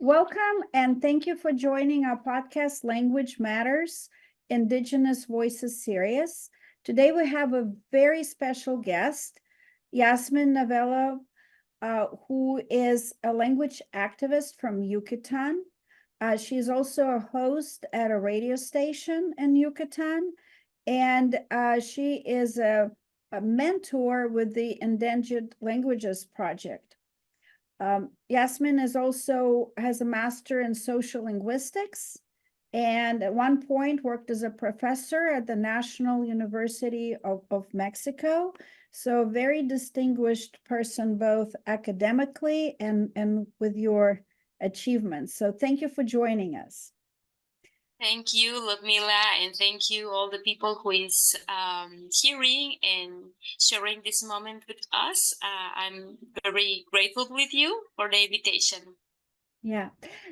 Welcome and thank you for joining our podcast, Language Matters, Indigenous Voices Series. Today we have a very special guest, Yazmín Novelo, who is a language activist from Yucatán. She is also a host at a radio station in Yucatán, and she is a mentor with the Endangered Languages Project. Yazmín is also has a master in social linguistics, and at one point worked as a professor at the National University of Mexico. So very distinguished person, both academically and with your achievements. So thank you for joining us. Thank you, Ludmila, and thank you all the people who is hearing and sharing this moment with us. I'm very grateful with you for the invitation. Yeah.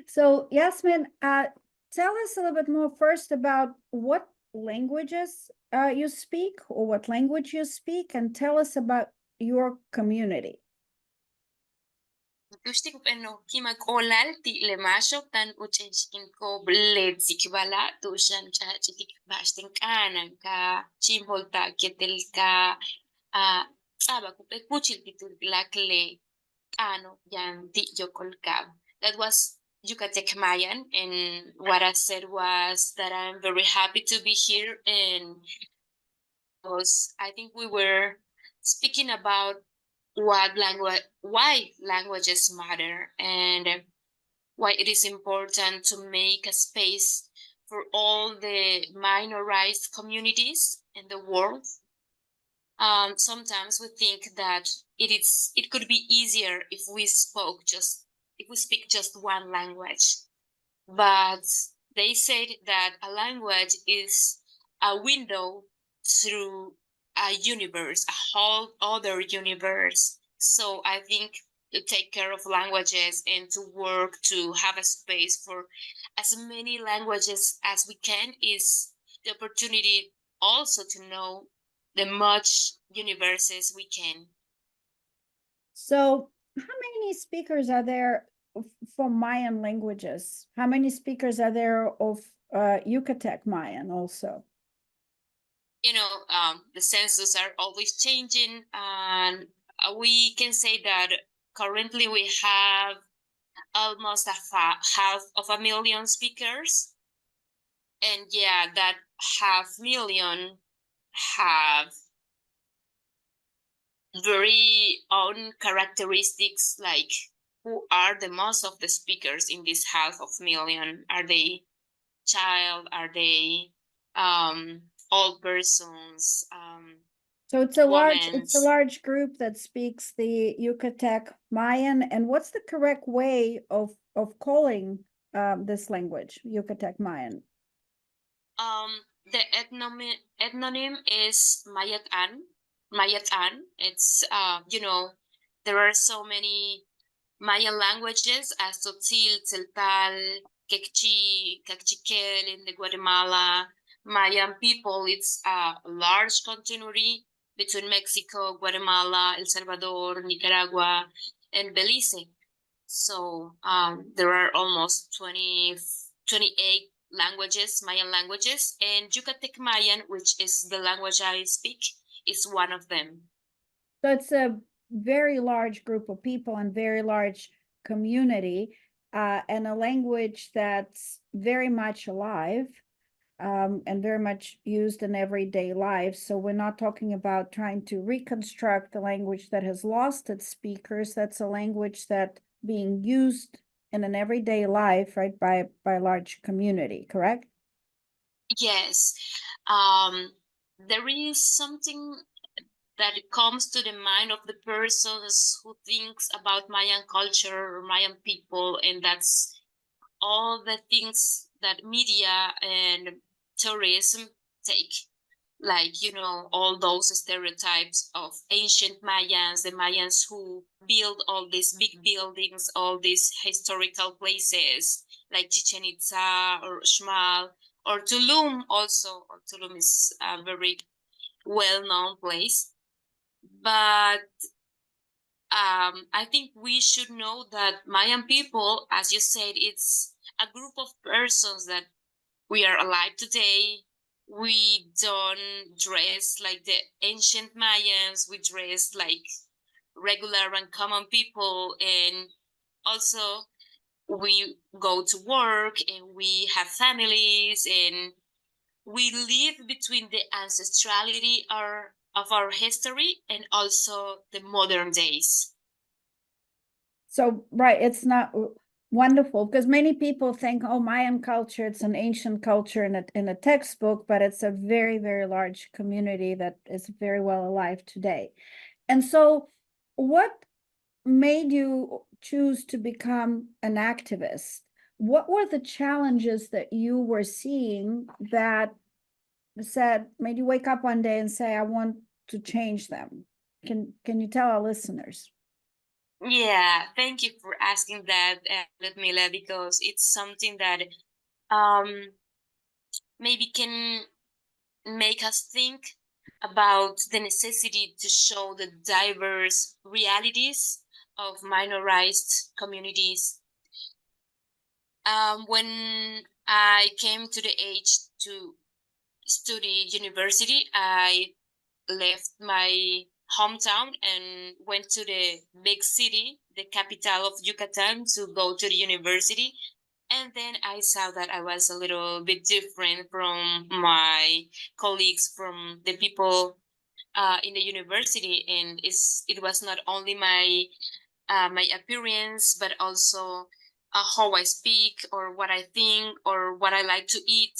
So Yazmín, tell us a little bit more first about what languages you speak or what language you speak, and tell us about your community. Tushtik peno kimak olal ti lemasho tan uchenchikin ko bledzik bala tushan chachitik bashtin kanan ka chimholta ketel ka tsaba kupe kuchil titul lakle kano yan ti yokolkab. That was Yucatec Mayan, and what I said was that I'm very happy to be here, and because I think we were speaking about why languages matter, and why it is important to make a space for all the minorized communities in the world. Sometimes we think that it could be easier if we speak just one language, but they said that a language is a window through a universe, a whole other universe. So I think to take care of languages and to work to have a space for as many languages as we can is the opportunity also to know the much universes we can. So, how many speakers are there for Mayan languages? How many speakers are there of Yucatec Mayan also? You know, the census are always changing, and we can say that currently we have almost half of a million speakers, and yeah, that half million have very own characteristics, like who are the most of the speakers in this half of million. Are they child? Are they old persons? So it's a large group that speaks the Yucatec Mayan. And what's the correct way of calling this language, Yucatec Mayan? The ethnonym is Mayatan. Mayatan. It's there are so many Mayan languages as Tzotzil, Tzeltal, Quechua, Cachiquel in the Guatemala. Mayan people, it's a large continuity between Mexico, Guatemala, El Salvador, Nicaragua, and Belize. So there are almost 28 languages, Mayan languages, and Yucatec Mayan, which is the language I speak, is one of them. So it's a very large group of people and very large community, and a language that's very much alive, and very much used in everyday life. So we're not talking about trying to reconstruct a language that has lost its speakers. That's a language that being used in an everyday life, right, by a large community, correct? Yes. There is something that comes to the mind of the persons who thinks about Mayan culture or Mayan people, and that's all the things that media and tourism take, like all those stereotypes of ancient Mayans, the Mayans who build all these big buildings, all these historical places like Chichen Itza or Xmal or Tulum also. Tulum is a very well-known place, but I think we should know that Mayan people, as you said, it's a group of persons that we are alive today. We don't dress like the ancient Mayans. We dress like regular and common people. And also, we go to work and we have families and we live between the ancestrality of our history and also the modern days. So, right, it's not wonderful because many people think, oh, Mayan culture, it's an ancient culture in a textbook, but it's a very, very large community that is very well alive today. And so, what made you choose to become an activist? What were the challenges that you were seeing that made you wake up one day and say, I want to change them? Can you tell our listeners? Yeah, thank you for asking that, Ludmila, because it's something that um, maybe can make us think about the necessity to show the diverse realities of minorized communities. When I came to the age to study university, I left my hometown and went to the big city, the capital of Yucatan, to go to the university. And then I saw that I was a little bit different from my colleagues, from the people in the university. And it was not only my appearance, but also how I speak or what I think or what I like to eat.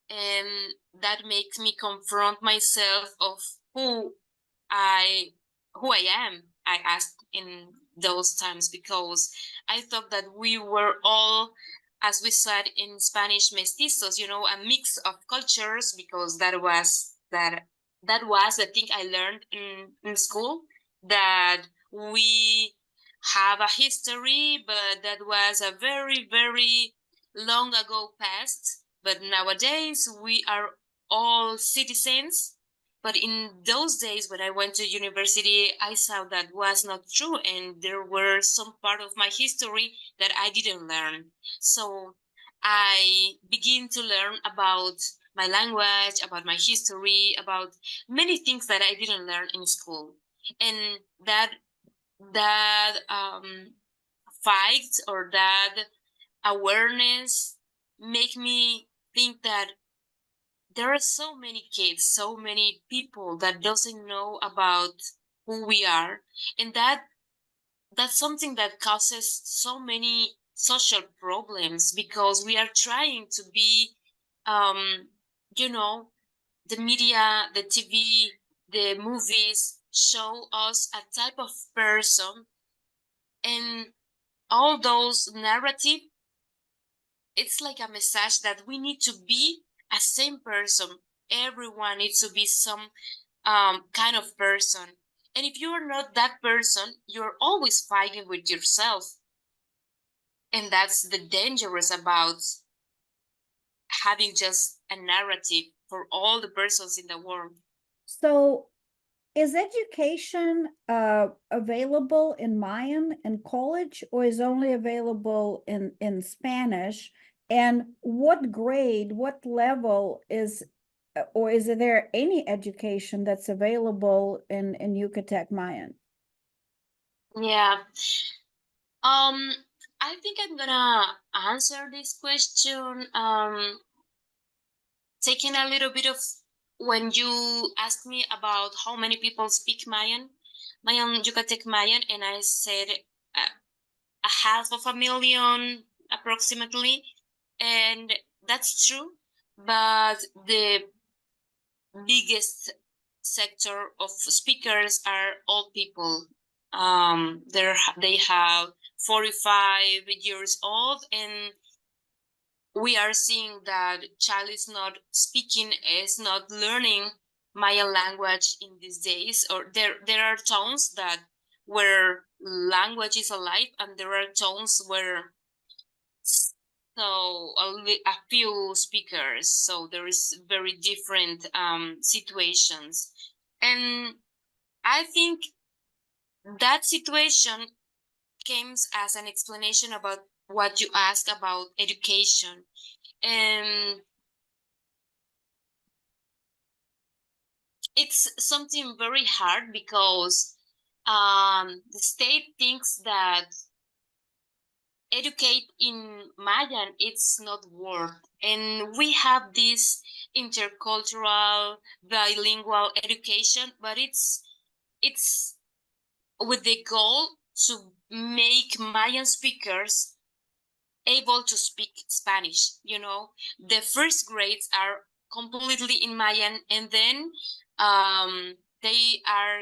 And that makes me confront myself of who I who I am. I asked in those times because I thought that we were all, as we said in Spanish, mestizos, a mix of cultures, because that was the thing I learned in school, that we have a history, but that was a very, very long ago past. But nowadays we are all citizens. But in those days when I went to university, I saw that was not true, and there were some part of my history that I didn't learn. So I began to learn about my language, about my history, about many things that I didn't learn in school. And that fight or that awareness make me think that there are so many kids, so many people that doesn't know about who we are, and that's something that causes so many social problems, because we are trying to be, um, you know, the media, the TV, the movies show us a type of person, and all those narrative, it's like a message that we need to be a same person. Everyone needs to be some kind of person. And if you are not that person, you're always fighting with yourself. And that's the dangerous about having just a narrative for all the persons in the world. So, is education available in Mayan and college, or is only available in Spanish? And what grade, what level is, or is there any education that's available in Yucatec Mayan? Yeah. Um, I think I'm gonna answer this question. Taking a little bit of, when you asked me about how many people speak Mayan Yucatec Mayan, and I said a 500,000 approximately, and that's true. But the biggest sector of speakers are old people. They have 45 years old, and we are seeing that child is not speaking, is not learning Mayan language in these days, or there are tones that where language is alive, and there are tones where a few speakers. So there is very different situations, and I think that situation came as an explanation about what you asked about education. And it's something very hard because the state thinks that educate in Mayan it's not work, and we have this intercultural bilingual education, but it's with the goal to make Mayan speakers able to speak Spanish. You know, the first grades are completely in Mayan, and then they are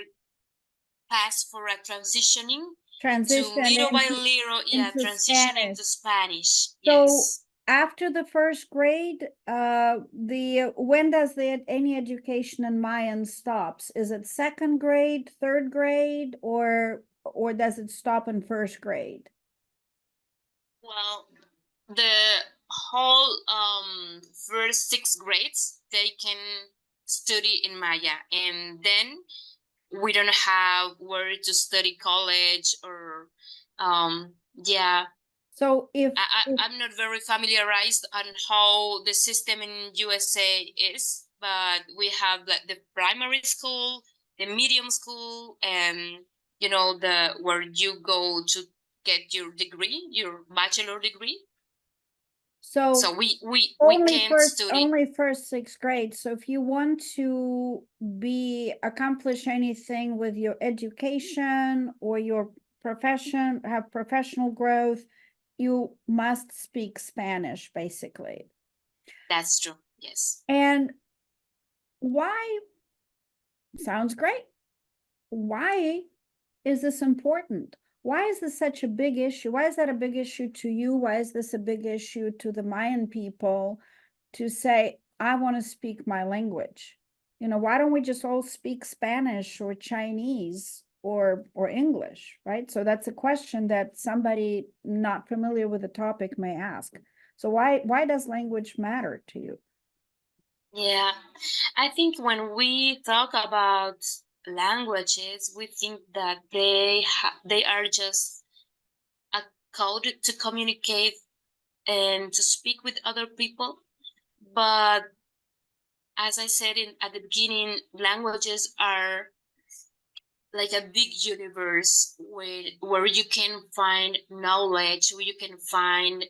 passed for a transitioning to little by little, transitioning to Spanish. So Yes. after the first grade, when does any education in Mayan stops? Is it second grade, third grade, or does it stop in first grade? Well, the whole first 6 grades they can study in Maya, and then we don't have where to study college or yeah. So if I'm not very familiarized on how the system in USA is, but we have like the primary school, the medium school, and you know the where you go to get your degree, your bachelor degree. So we can't study only first 6th grade. So if you want to accomplish anything with your education or your profession, have professional growth, you must speak Spanish, basically. That's true. Yes. And why? Sounds great. Why is this important? Why is this such a big issue? Why is that a big issue to you? Why is this a big issue to the Mayan people to say, I want to speak my language? You know, why don't we just all speak Spanish or Chinese or English, right? So that's a question that somebody not familiar with the topic may ask. So why does language matter to you? Yeah, I think when we talk about languages, we think that they are just a code to communicate and to speak with other people. But as I said at the beginning, languages are like a big universe where you can find knowledge, where you can find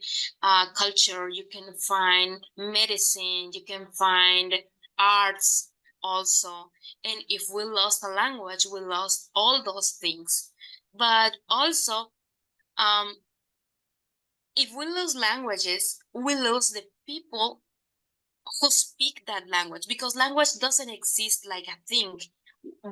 culture, you can find medicine, you can find arts also. And if we lost a language, we lost all those things. But also, if we lose languages, we lose the people who speak that language, because language doesn't exist like a thing.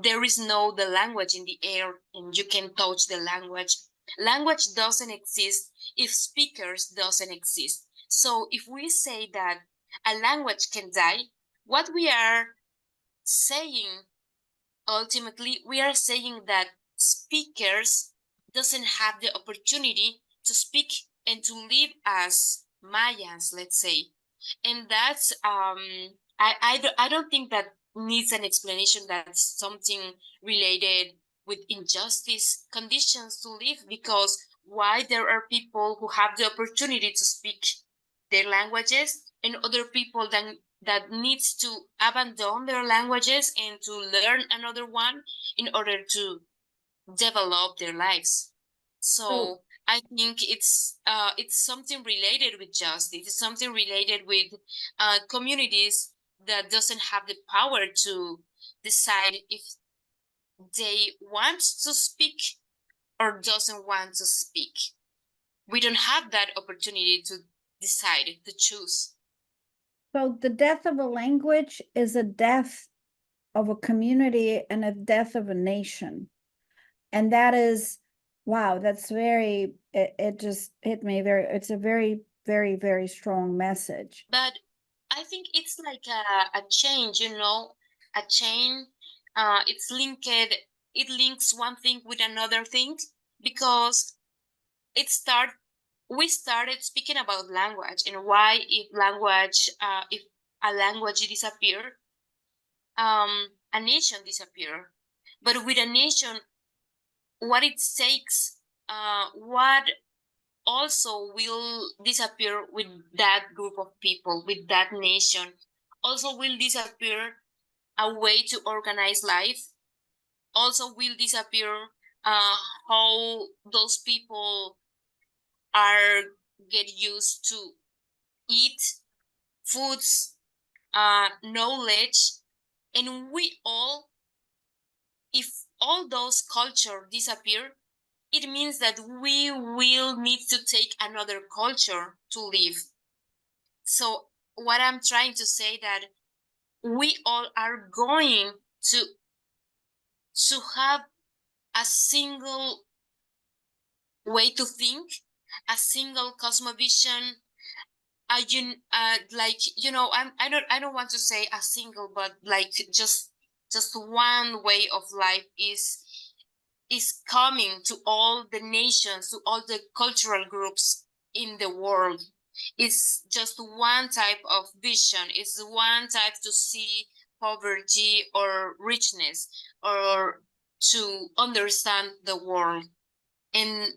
There is no the language in the air and you can touch the language. Language doesn't exist if speakers doesn't exist. So if we say that a language can die, what we are saying ultimately, we are saying that speakers doesn't have the opportunity to speak and to live as Mayans, let's say. And that's I don't think that needs an explanation. That's something related with injustice conditions to live, because why there are people who have the opportunity to speak their languages and other people that needs to abandon their languages and to learn another one in order to develop their lives. So I think it's something related with justice. It's something related with communities that doesn't have the power to decide if they want to speak or doesn't want to speak. We don't have that opportunity to decide, to choose. So the death of a language is a death of a community and a death of a nation. And that is, wow, that's it just hit me it's a very, very, very strong message. But I think it's like a change, you know, a chain. It's linked, it links one thing with another thing, because we started speaking about language and why if a language disappear, a nation disappear. But with a nation, what it takes, what also will disappear with that group of people, with that nation. Also will disappear a way to organize life. Also will disappear how those people are get used to eat foods, knowledge, and we all, if all those culture disappear, it means that we will need to take another culture to live. So what I'm trying to say that we all are going to have a single way to think, a single cosmovision, like, you know, I don't want to say a single, but like just one way of life is coming to all the nations, to all the cultural groups in the world. It's just one type of vision. It's one type to see poverty or richness, or to understand the world. And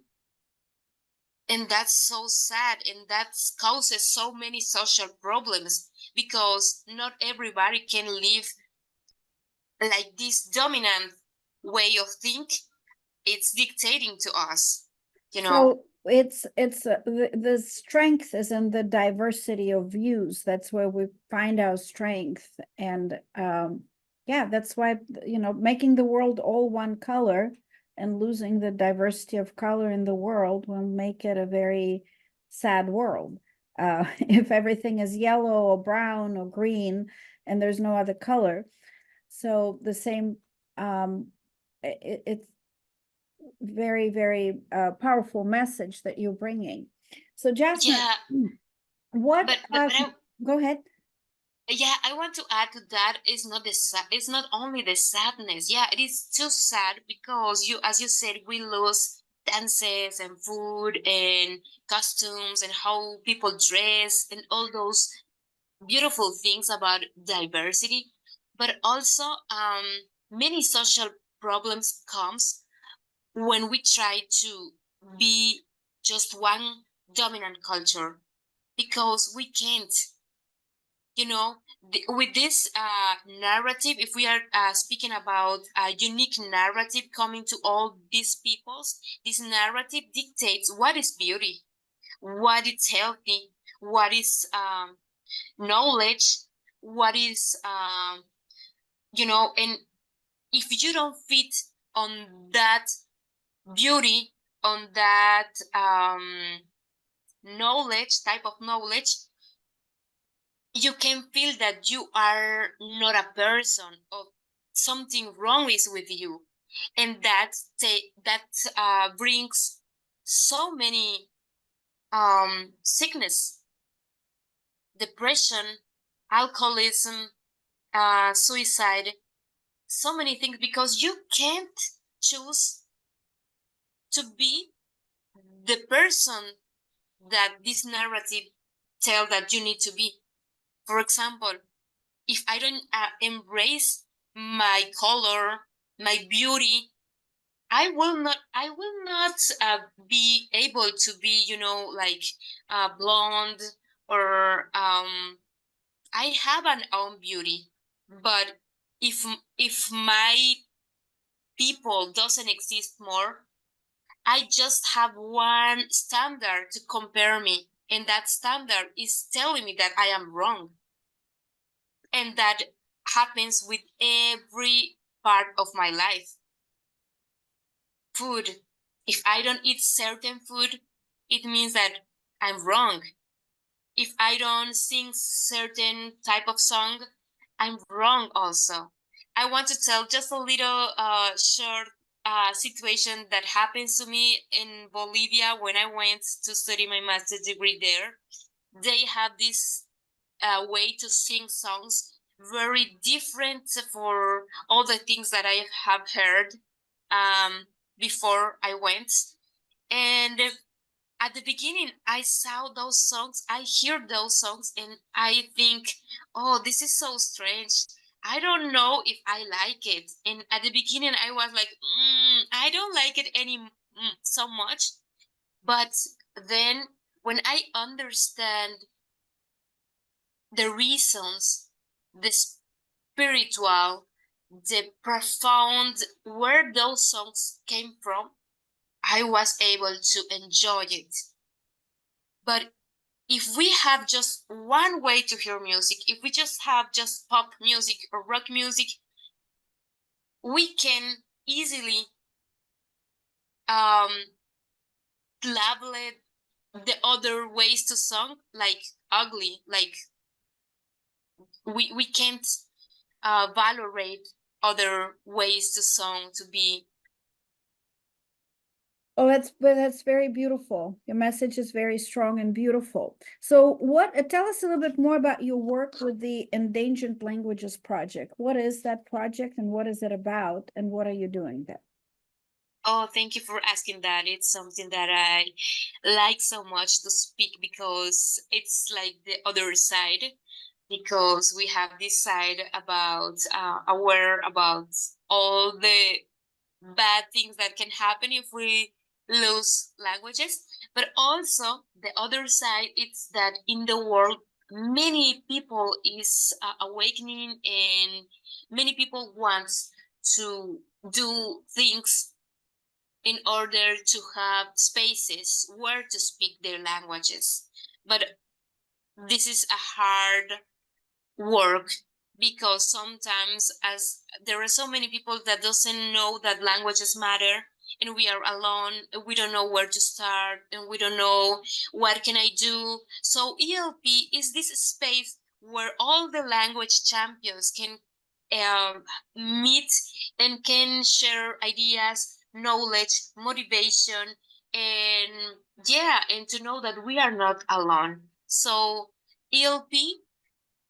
that's so sad, and that causes so many social problems, because not everybody can live like this dominant way of think. It's dictating to us, you know. So it's the strength is in the diversity of views. That's where we find our strength. And yeah, that's why, you know, making the world all one color and losing the diversity of color in the world will make it a very sad world. If everything is yellow or brown or green and there's no other color. So the same, it's very, very powerful message that you're bringing. So Jasmine, Yeah, what, but go ahead. yeah, I want to add to that. It's not only the sadness. Yeah, it is too sad, because you, as you said, we lose dances and food and costumes and how people dress and all those beautiful things about diversity. But also, many social problems comes when we try to be just one dominant culture, because we can't, you know. With this narrative, if we are speaking about a unique narrative coming to all these peoples, this narrative dictates what is beauty, what is healthy, what is knowledge, what is you know. And if you don't fit on that beauty, on that knowledge, type of knowledge, you can feel that you are not a person, or something wrong is with you. And that brings so many sickness, depression, alcoholism, suicide, so many things, because you can't choose to be the person that this narrative tell that you need to be. For example, if I don't embrace my color, my beauty, I will not be able to be, you know, like blonde, or I have an own beauty. But if my people doesn't exist more, I just have one standard to compare me, and that standard is telling me that I am wrong. And that happens with every part of my life. Food. If I don't eat certain food, it means that I'm wrong. If I don't sing certain type of song, I'm wrong also. I want to tell just a little short situation that happens to me in Bolivia when I went to study my master's degree there. They have this way to sing songs very different for all the things that I have heard before I went. And at the beginning, I saw those songs, I hear those songs, and I think, oh, this is so strange. I don't know if I like it. And at the beginning, I was like, I don't like it so much. But then when I understand the reasons, the spiritual, the profound, where those songs came from, I was able to enjoy it. But if we have just one way to hear music, if we just have just pop music or rock music, we can easily label it the other ways to song like ugly, like we can't valorate other ways to song to be. Oh, that's very beautiful. Your message is very strong and beautiful. So what tell us a little bit more about your work with the Endangered Languages Project. What is that project and what is it about and what are you doing there? Oh, thank you for asking that. It's something that I like so much to speak because it's like the other side. Because we have this side about aware about all the bad things that can happen if we lose languages, but also the other side it's that in the world many people is awakening and many people wants to do things in order to have spaces where to speak their languages, but this is a hard work because sometimes as there are so many people that doesn't know that languages matter and we are alone, we don't know where to start and we don't know what can I do. So ELP is this space where all the language champions can meet and can share ideas, knowledge, motivation, and yeah, and to know that we are not alone. So ELP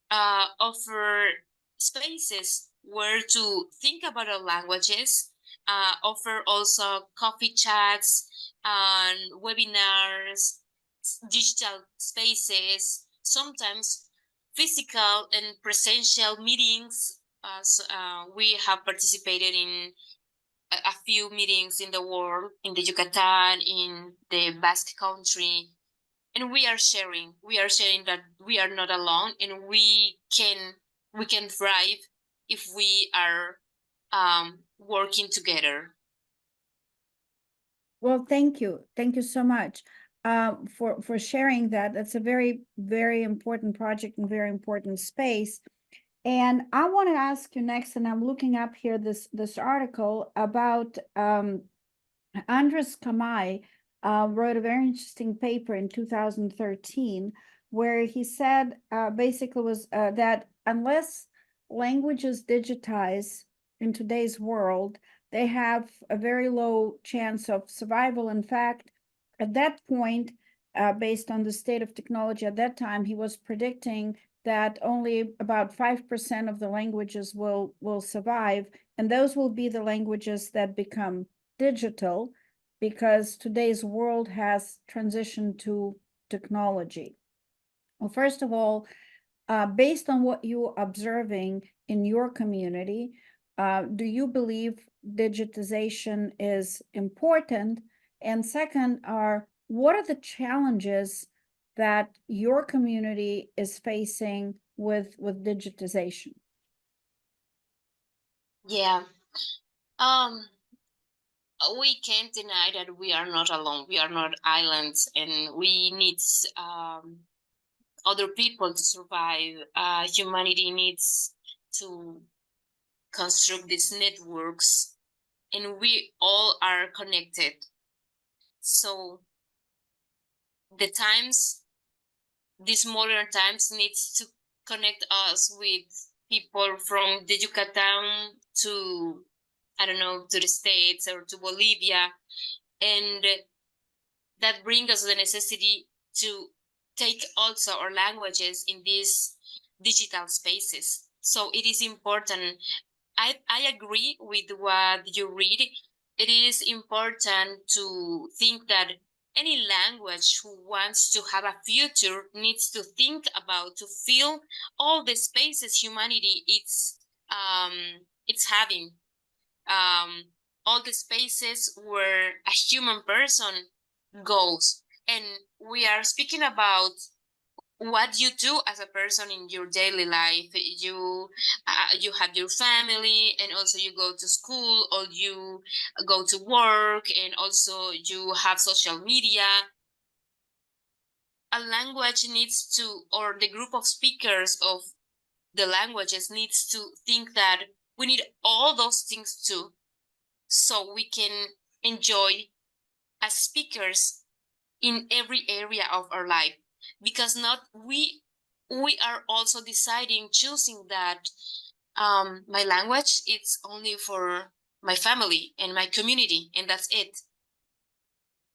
offer spaces where to think about our languages, offer also coffee chats and webinars, digital spaces, sometimes physical and presential meetings. We have participated in a few meetings in the world, in the Yucatán, in the Basque Country, and we are sharing that we are not alone and we can thrive if we are working together. Well, thank you. Thank you so much for sharing that. That's a very, very important project and very important space. And I want to ask you next, and I'm looking up here this article about Andres Kamai wrote a very interesting paper in 2013 where he said basically was that unless languages digitize in today's world, they have a very low chance of survival. In fact, at that point, based on the state of technology at that time, he was predicting that only about 5% of the languages will survive, and those will be the languages that become digital because today's world has transitioned to technology. Well, first of all, based on what you're observing in your community, do you believe digitization is important? And second, what are the challenges that your community is facing with digitization? Yeah. We can't deny that we are not alone. We are not islands and we need other people to survive. Humanity needs to construct these networks and we all are connected. So the times, these modern times needs to connect us with people from the Yucatán to, I don't know, to the States or to Bolivia. And that brings us the necessity to take also our languages in these digital spaces. So it is important. I agree with what you read. It is important to think that any language who wants to have a future needs to think about to fill all the spaces humanity is it's having all the spaces where a human person goes. And we are speaking about what you do as a person in your daily life. You have your family, and also you go to school, or you go to work, and also you have social media. A language needs to, or the group of speakers of the languages needs to think that we need all those things too, so we can enjoy as speakers in every area of our life. Because not we are also deciding, choosing that my language it's only for my family and my community, and that's it.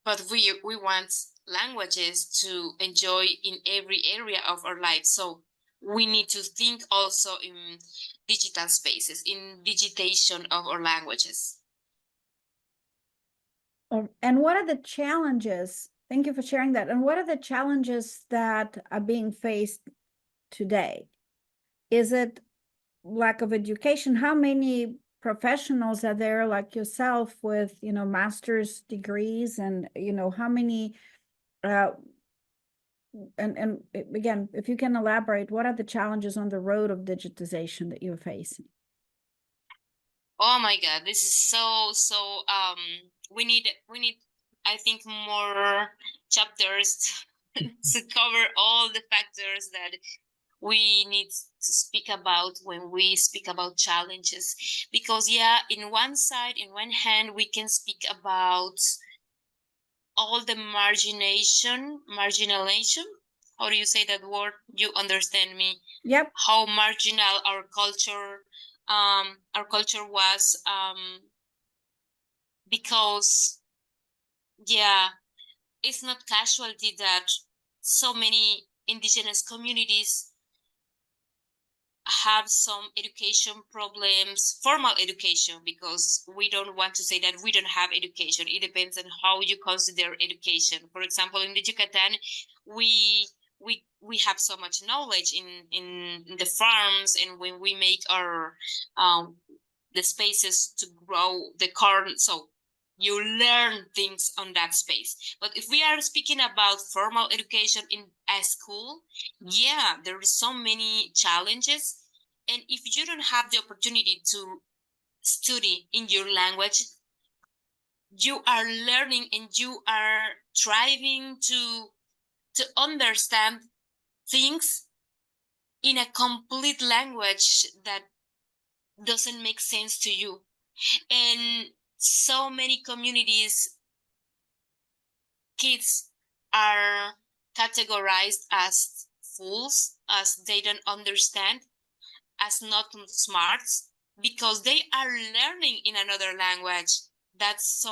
But we want languages to enjoy in every area of our life. So we need to think also in digital spaces, in digitation of our languages. And what are the challenges? Thank you for sharing that. And what are the challenges that are being faced today? Is it lack of education? How many professionals are there like yourself with, master's degrees, and, how many, and again, if you can elaborate, what are the challenges on the road of digitization that you're facing? Oh my God, this is so we need I think more chapters to cover all the factors that we need to speak about when we speak about challenges. Because yeah, in one side, in one hand, we can speak about all the marginalization. How do you say that word? You understand me? Yep. How marginal our culture was, because yeah, it's not casualty that so many indigenous communities have some education problems, formal education, because we don't want to say that we don't have education. It depends on how you consider education. For example, in the Yucatán, we have so much knowledge in the farms, and when we make our the spaces to grow the corn, so you learn things on that space. But if we are speaking about formal education in a school, yeah, there is so many challenges. And if you don't have the opportunity to study in your language, you are learning and you are striving to understand things in a complete language that doesn't make sense to you. And so many communities, kids are categorized as fools, as they don't understand, as not smart, because they are learning in another language. That's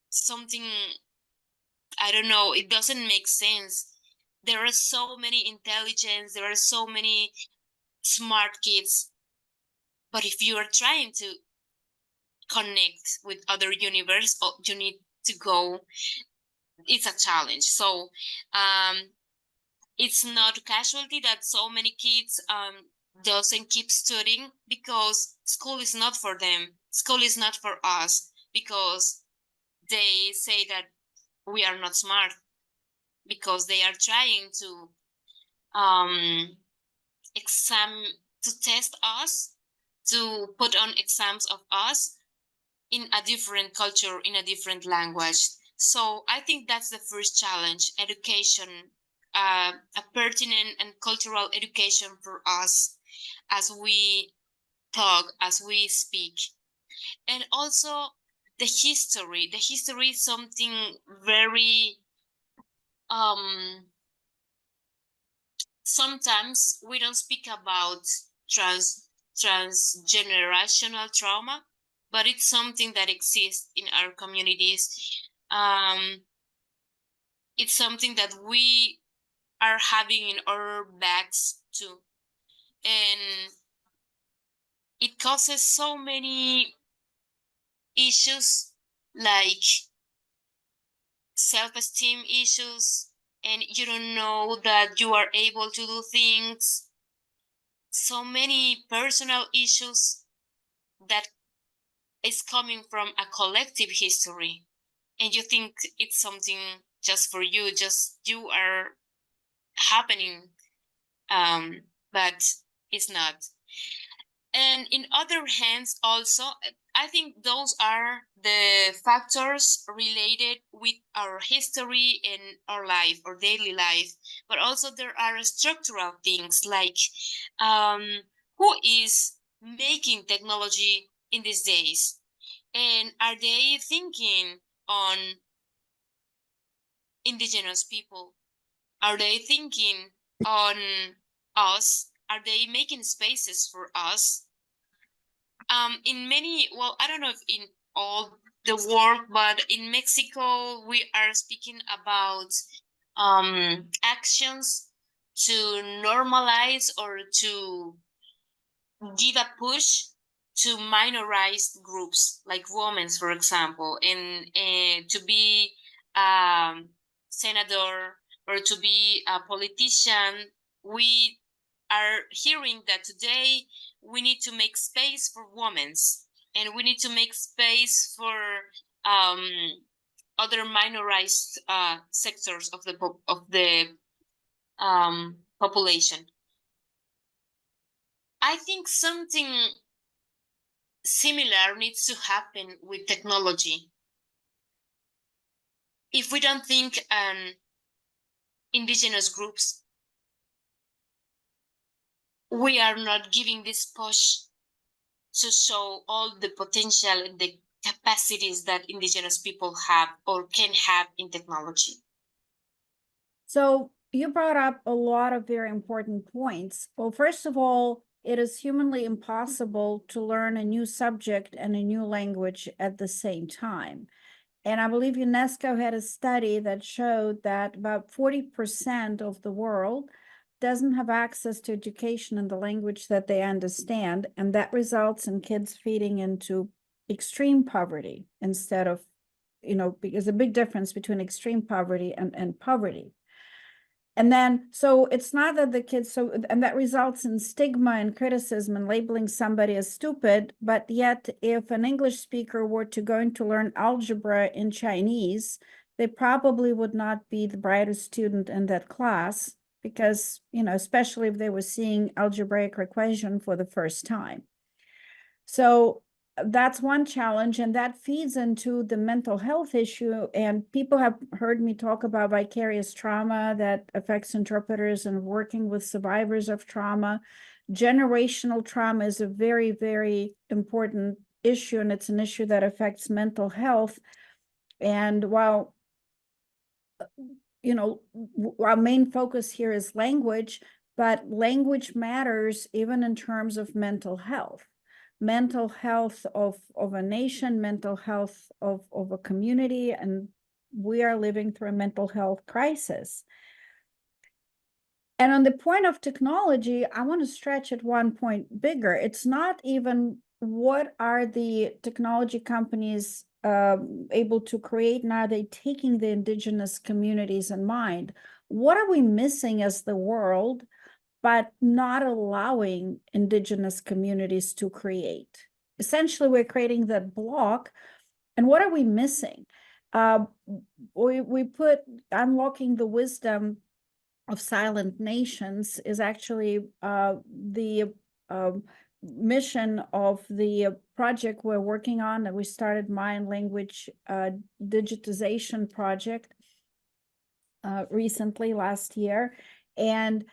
something, I don't know, it doesn't make sense. There are so many intelligence, there are so many smart kids, but if you are trying to connect with other universe, you need to go, it's a challenge. So it's not casualty that so many kids doesn't keep studying, because school is not for them, school is not for us, because they say that we are not smart, because they are trying to exam to test us, to put on exams of us in a different culture, in a different language. So I think that's the first challenge: education, a pertinent and cultural education for us as we talk, as we speak. And also the history. The history is something very sometimes we don't speak about transgenerational trauma, but it's something that exists in our communities. It's something that we are having in our backs too, and it causes so many issues, like self-esteem issues, and you don't know that you are able to do things. so many personal issues that is coming from a collective history, and you think it's something just for you, just you are happening, but it's not. And in other hands also, I think those are the factors related with our history and our life, our daily life. But also there are structural things like, who is making technology in these days, and are they thinking on indigenous people? Are they thinking on us? Are they making spaces for us? In many, well, I don't know if in all the world, but in Mexico, we are speaking about actions to normalize or to give a push to minorized groups like women, for example, and to be senator or to be a politician. We are hearing that today we need to make space for women, and we need to make space for other minorized sectors of the population. I think something similar needs to happen with technology. If we don't think indigenous groups, we are not giving this push to show all the potential and the capacities that indigenous people have or can have in technology. So you brought up a lot of very important points. Well, first of all, it is humanly impossible to learn a new subject and a new language at the same time. And I believe UNESCO had a study that showed that about 40% of the world doesn't have access to education in the language that they understand. And that results in kids feeding into extreme poverty instead of, because a big difference between extreme poverty and poverty. And then, so it's not that the kids, and that results in stigma and criticism and labeling somebody as stupid. But yet, if an English speaker were to go to learn algebra in Chinese, they probably would not be the brightest student in that class because, especially if they were seeing algebraic equation for the first time. So that's one challenge, and that feeds into the mental health issue. And people have heard me talk about vicarious trauma that affects interpreters and working with survivors of trauma. Generational trauma is a very, very important issue, and it's an issue that affects mental health. And while our main focus here is language, but language matters even in terms of mental health of a nation, mental health of a community, and we are living through a mental health crisis. And on the point of technology, I want to stretch it one point bigger. It's not even what are the technology companies able to create, and are they taking the indigenous communities in mind? What are we missing as the world but not allowing indigenous communities to create? Essentially, we're creating that block. And what are we missing? We put unlocking the wisdom of silent nations is actually the mission of the project we're working on, that we started Mayan language digitization project recently last year. And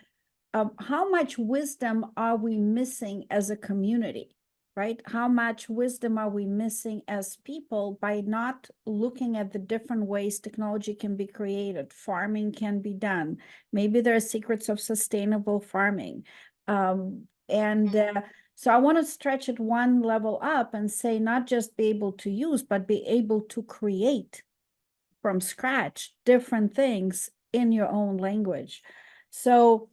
how much wisdom are we missing as a community, right? How much wisdom are we missing as people by not looking at the different ways technology can be created, farming can be done. Maybe there are secrets of sustainable farming. So I want to stretch it one level up and say, not just be able to use, but be able to create from scratch different things in your own language. So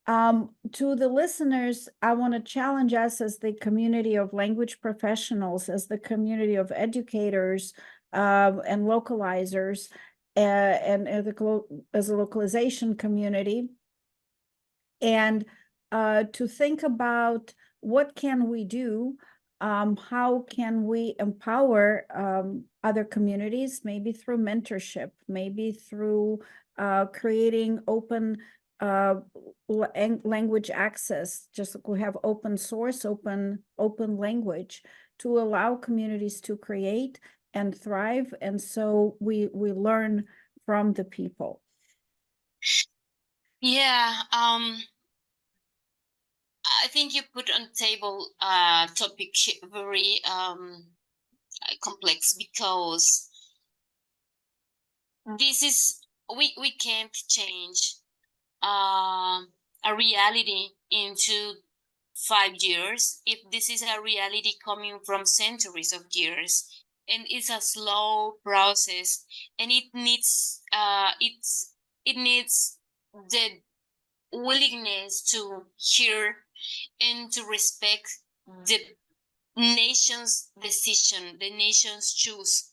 to the listeners, I want to challenge us as the community of language professionals, as the community of educators and localizers, and as a localization community. And to think about what can we do, how can we empower other communities, maybe through mentorship, maybe through creating open language access, just like we have open source, open language to allow communities to create and thrive. And so we learn from the people. Yeah, I think you put on table topic very complex, because this is, we can't change a reality into 5 years if this is a reality coming from centuries of years, and it's a slow process, and it needs it needs the willingness to hear and to respect the nation's decision, the nation's choose.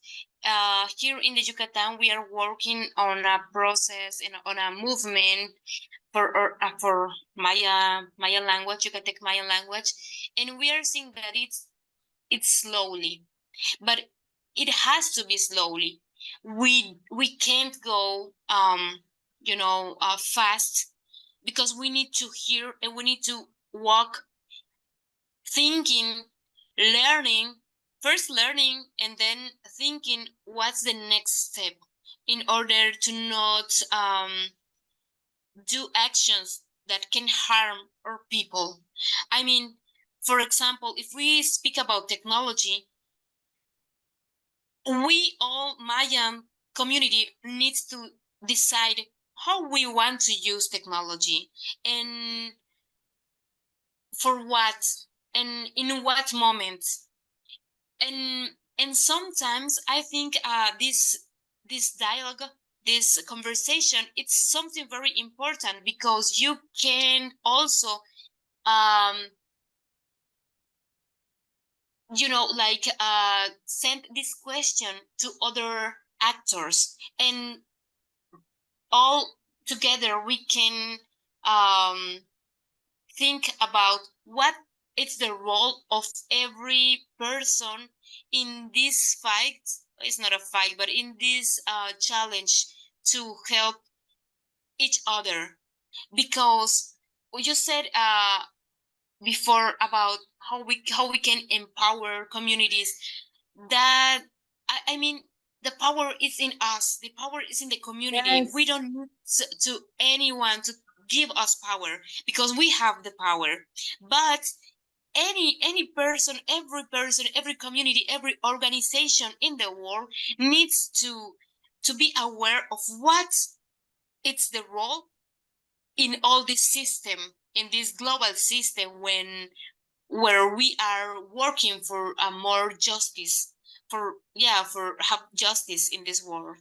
Here in the Yucatan, we are working on a process and on a movement for Maya language, Yucatec Maya language, and we are seeing that it's slowly, but it has to be slowly. We can't go fast, because we need to hear and we need to walk, thinking, learning, first learning, and then thinking what's the next step, in order to not do actions that can harm our people. I mean, for example, if we speak about technology, we all Mayan community needs to decide how we want to use technology, and for what, and in what moment. And sometimes I think this dialogue, this conversation, it's something very important, because you can also send this question to other actors, and all together we can think about what is the role of every person in this fight. It's not a fight, but in this challenge to help each other. Because you said before about how we can empower communities, that I mean, the power is in us, the power is in the community. Yes. We don't need to anyone to give us power, because we have the power. But any person, every community, every organization in the world needs to be aware of what it's the role in all this system, in this global system, where we are working for a more justice, for have justice in this world.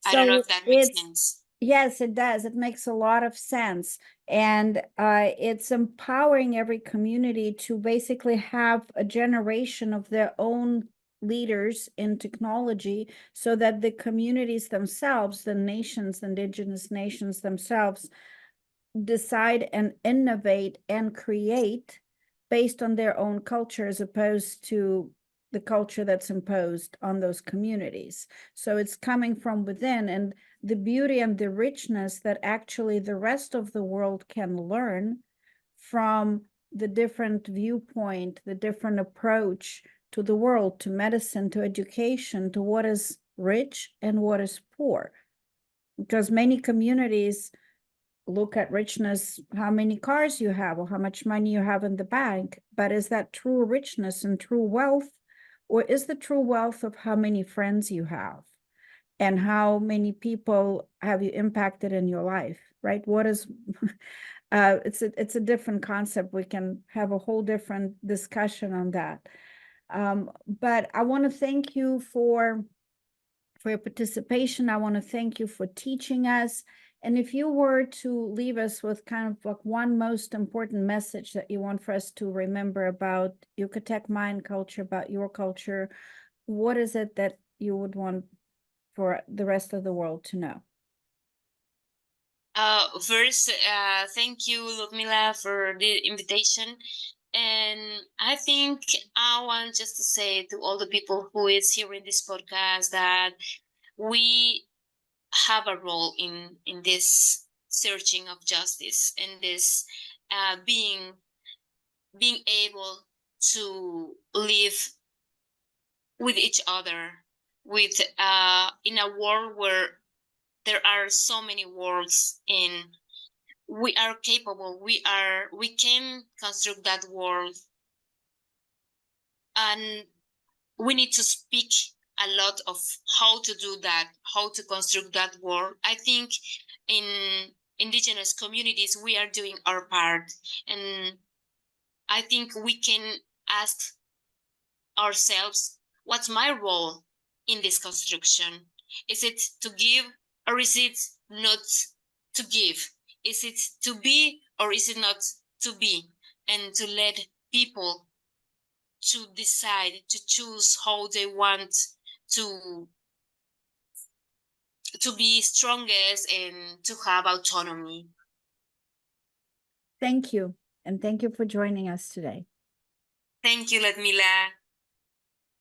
I don't know So if that makes sense. yes, it does. It makes a lot of sense. And it's empowering every community to basically have a generation of their own leaders in technology, so that the communities themselves, the nations, indigenous nations themselves, decide and innovate and create based on their own culture, as opposed to the culture that's imposed on those communities. So it's coming from within, and the beauty and the richness that actually the rest of the world can learn from the different viewpoint, the different approach to the world, to medicine, to education, to what is rich and what is poor. Because many communities look at richness, how many cars you have or how much money you have in the bank, but is that true richness and true wealth, or is the true wealth of how many friends you have and how many people have you impacted in your life, right? What is it's a different concept. We can have a whole different discussion on that. But I want to thank you for your participation. I want to thank you for teaching us. And if you were to leave us with kind of like one most important message that you want for us to remember about Yucatec Mayan culture, about your culture, what is it that you would want for the rest of the world to know? First, thank you, Ludmila, for the invitation. And I think I want just to say to all the people who is hearing this podcast that we have a role in this searching of justice and this being able to live with each other with in a world where there are so many worlds, and we are capable, we can construct that world, and we need to speak a lot of how to do that, how to construct that world. I think in indigenous communities we are doing our part, and I think we can ask ourselves, what's my role in this construction? Is it to give, or is it not to give? Is it to be, or is it not to be? And to let people to decide, to choose how they want to be strongest and to have autonomy. Thank you. And thank you for joining us today. Thank you, Ludmila.